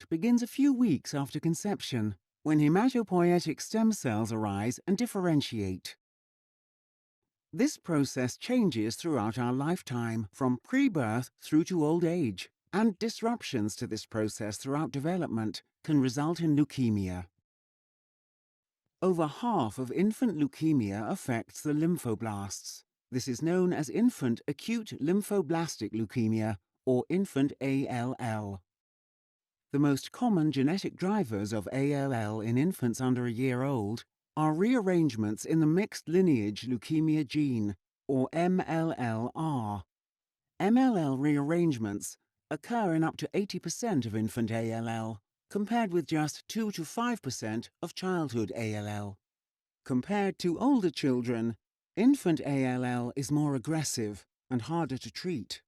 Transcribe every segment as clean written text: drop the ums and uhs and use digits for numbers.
task begins a few weeks after conception, when hematopoietic stem cells arise and differentiate. This process changes throughout our lifetime, from pre-birth through to old age, and disruptions to this process throughout development can result in leukemia. Over half of infant leukemia affects the lymphoblasts. This is known as infant acute lymphoblastic leukemia, or infant ALL. The most common genetic drivers of ALL in infants under a year old are rearrangements in the mixed lineage leukemia gene, or MLL-R. MLL rearrangements occur in up to 80% of infant ALL, compared with just 2 to 5% of childhood ALL. Compared to older children, infant ALL is more aggressive and harder to treat.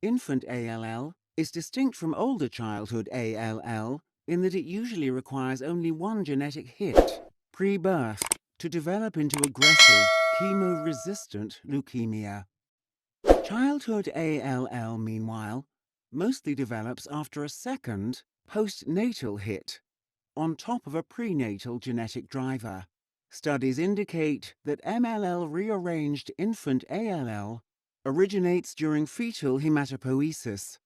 Infant ALL is distinct from older childhood ALL in that it usually requires only one genetic hit, pre-birth, to develop into aggressive, chemo-resistant leukemia. Childhood ALL, meanwhile, mostly develops after a second, postnatal hit, on top of a prenatal genetic driver. Studies indicate that MLL-rearranged infant ALL originates during fetal hematopoiesis.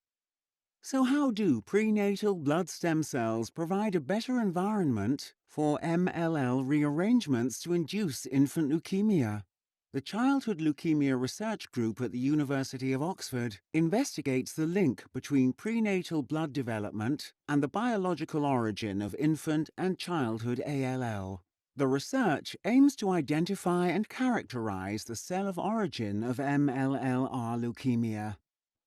So how do prenatal blood stem cells provide a better environment for MLL rearrangements to induce infant leukemia? The Childhood Leukemia Research Group at the University of Oxford investigates the link between prenatal blood development and the biological origin of infant and childhood ALL. The research aims to identify and characterize the cell of origin of MLL-R leukemia.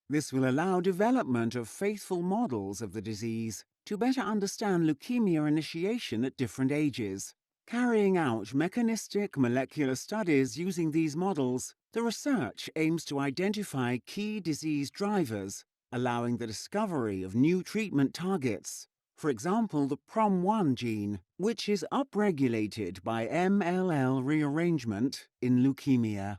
This will allow development of faithful models of the disease to better understand leukemia initiation at different ages. Carrying out mechanistic molecular studies using these models, the research aims to identify key disease drivers, allowing the discovery of new treatment targets. For example, the PROM1 gene, which is upregulated by MLL rearrangement in leukemia.